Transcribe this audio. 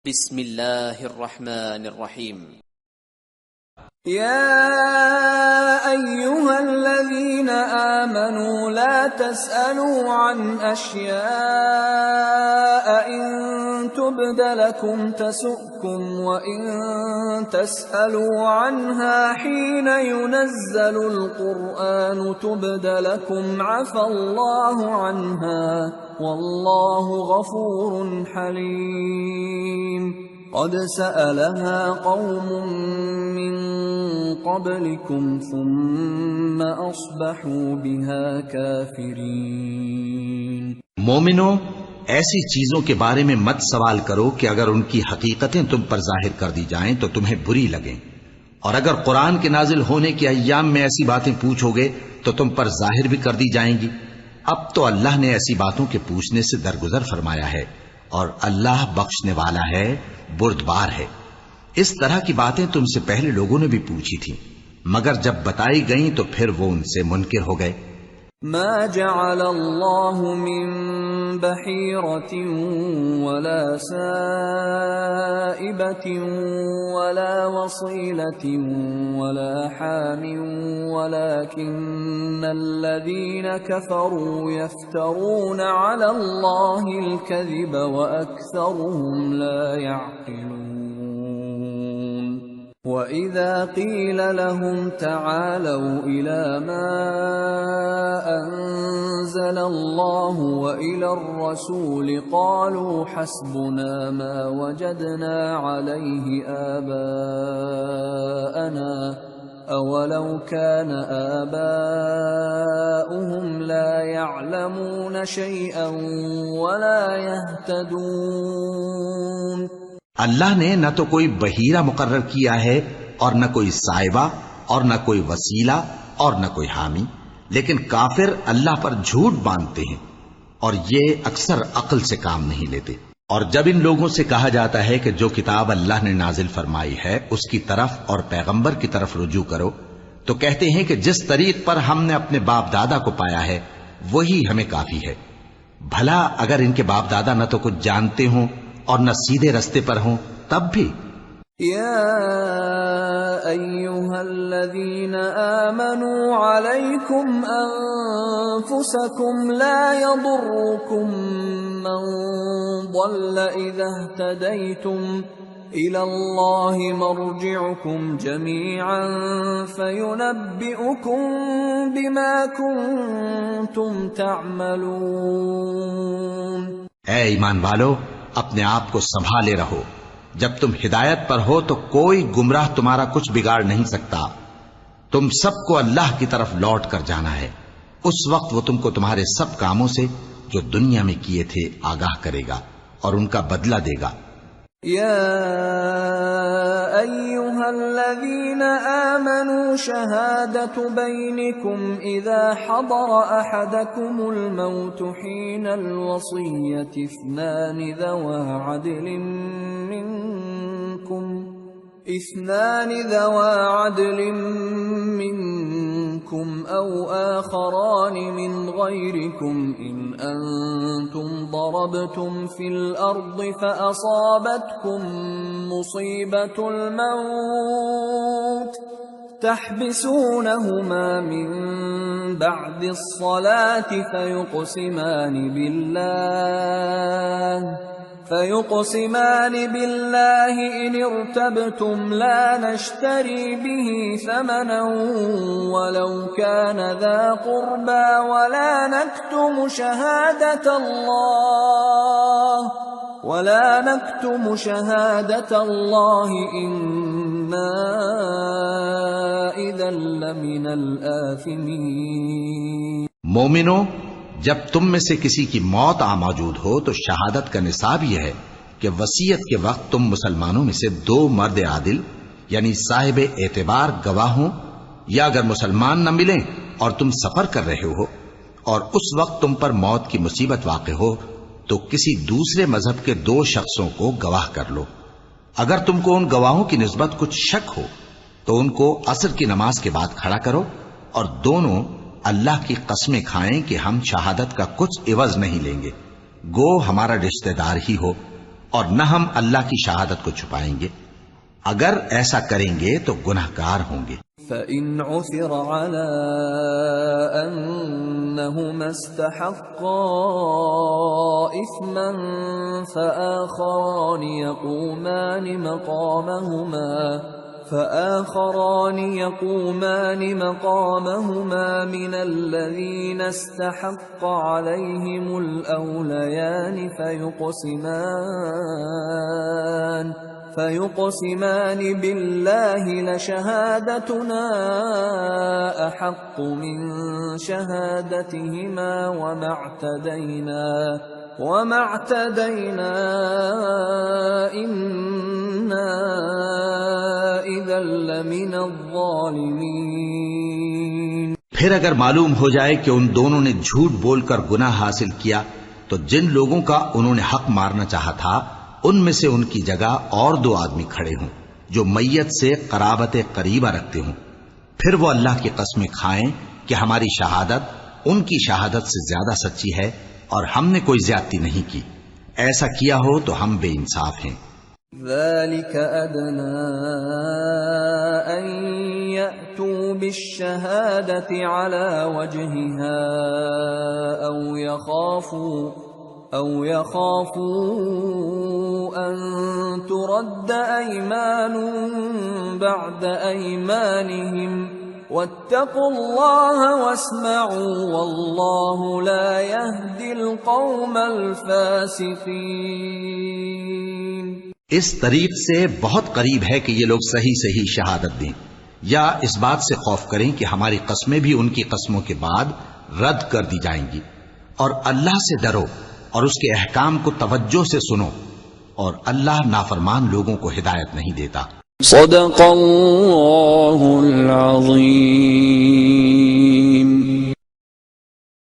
بسم الله الرحمن الرحيم. يا أيها الذين آمنوا لا تسألوا عن أشياء إن تبد لكم تسؤكم وإن تسألوا عنها حين ينزل القرآن تبد لكم عفى الله عنها والله غفور حليم. قد سألها قوم من قبلكم ثم أصبحوا بها كافرين. مومنو، ایسی چیزوں کے بارے میں مت سوال کرو کہ اگر ان کی حقیقتیں تم پر ظاہر کر دی جائیں تو تمہیں بری لگیں، اور اگر قرآن کے نازل ہونے کے ایام میں ایسی باتیں پوچھو گے تو تم پر ظاہر بھی کر دی جائیں گی۔ اب تو اللہ نے ایسی باتوں کے پوچھنے سے درگزر فرمایا ہے، اور اللہ بخشنے والا ہے، بردبار ہے۔ اس طرح کی باتیں تم سے پہلے لوگوں نے بھی پوچھی تھیں، مگر جب بتائی گئیں تو پھر وہ ان سے منکر ہو گئے۔ ما جعل اللہ من بحیرة ولا سائبة ولا وصیلة ولا حام ولكن الذین كفروا يفترون على اللہ الكذب وأکثرهم لا يعقلون. وَإِذَا قِيلَ لَهُمْ تَعَالَوْا إِلَى مَا أَنزَلَ اللَّهُ وَإِلَى الرَّسُولِ قَالُوا حَسْبُنَا مَا وَجَدْنَا عَلَيْهِ آبَاءَنَا أَوَلَوْ كَانَ آبَاؤُهُمْ لَا يَعْلَمُونَ شَيْئًا وَلَا يَهْتَدُونَ. اللہ نے نہ تو کوئی بحیرہ مقرر کیا ہے اور نہ کوئی صائبہ اور نہ کوئی وسیلہ اور نہ کوئی حامی، لیکن کافر اللہ پر جھوٹ باندھتے ہیں اور یہ اکثر عقل سے کام نہیں لیتے۔ اور جب ان لوگوں سے کہا جاتا ہے کہ جو کتاب اللہ نے نازل فرمائی ہے اس کی طرف اور پیغمبر کی طرف رجوع کرو، تو کہتے ہیں کہ جس طریق پر ہم نے اپنے باپ دادا کو پایا ہے وہی ہمیں کافی ہے۔ بھلا اگر ان کے باپ دادا نہ تو کچھ جانتے ہوں اور نہ سیدھے رستے پر ہوں تب بھی۔ یا ایہا الذین آمنوا علیکم انفسکم لا یضرکم من ضل اذا اہتدیتم الى اللہ مرجعکم جمیعا فینبئکم بما کنتم تعملون. اے ایمان والو، اپنے آپ کو سنبھالے رہو، جب تم ہدایت پر ہو تو کوئی گمراہ تمہارا کچھ بگاڑ نہیں سکتا۔ تم سب کو اللہ کی طرف لوٹ کر جانا ہے، اس وقت وہ تم کو تمہارے سب کاموں سے جو دنیا میں کیے تھے آگاہ کرے گا اور ان کا بدلہ دے گا۔ یا ایہا الذین آمنوا شہادت بینکم اذا حضر احدکم الموت حین الوصیۃ اثنان ذوا عدل منکم او آخران من غیرکم ان انتم ضربتم فی الارض فاصابتکم مصیبۃ الموت تحبسونہما من بعد الصلاة فيقسمان بالله إن ارتبتم لا نشتري به ثمنا ولو كان ذا قربى ولا نكتم شهادة الله إنا إذا لمن الآثمين. مومنو، جب تم میں سے کسی کی موت آ موجود ہو تو شہادت کا نصاب یہ ہے کہ وصیت کے وقت تم مسلمانوں میں سے دو مرد عادل یعنی صاحب اعتبار گواہ ہوں، یا اگر مسلمان نہ ملیں اور تم سفر کر رہے ہو اور اس وقت تم پر موت کی مصیبت واقع ہو تو کسی دوسرے مذہب کے دو شخصوں کو گواہ کر لو۔ اگر تم کو ان گواہوں کی نسبت کچھ شک ہو تو ان کو عصر کی نماز کے بعد کھڑا کرو اور دونوں اللہ کی قسمیں کھائیں کہ ہم شہادت کا کچھ عوض نہیں لیں گے، گو ہمارا رشتہ دار ہی ہو، اور نہ ہم اللہ کی شہادت کو چھپائیں گے. اگر ایسا کریں گے تو گنہگار ہوں گے. فَإِنْ عُثِرَ عَلَىٰ أَنَّهُمَا اسْتَحَقَّا إِثْمًا فآخران يقومان مقامهما من الذين استحق عليهم الأوليان فيقسمان بالله لشهادتنا أحق من شهادتهما وما اعتدينا إنا إذا لمن الظالمين. پھر اگر معلوم ہو جائے کہ ان دونوں نے جھوٹ بول کر گناہ حاصل کیا تو جن لوگوں کا انہوں نے حق مارنا چاہا تھا ان میں سے ان کی جگہ اور 2 آدمی کھڑے ہوں جو میت سے قرابت قریبہ رکھتے ہوں. پھر وہ اللہ کی قسمیں کھائیں کہ ہماری شہادت ان کی شہادت سے زیادہ سچی ہے اور ہم نے کوئی زیادتی نہیں کی. ایسا کیا ہو تو ہم بے انصاف ہیں. ذلك أدنى أن يأتوا بالشهادة على وجهها أو يخافوا أن ترد أيمان بعد أيمانهم واتقوا الله واسمعوا والله لا يهدي القوم الفاسقين. اس طریق سے بہت قریب ہے کہ یہ لوگ صحیح شہادت دیں یا اس بات سے خوف کریں کہ ہماری قسمیں بھی ان کی قسموں کے بعد رد کر دی جائیں گی. اور اللہ سے ڈرو اور اس کے احکام کو توجہ سے سنو اور اللہ نافرمان لوگوں کو ہدایت نہیں دیتا. صدق اللہ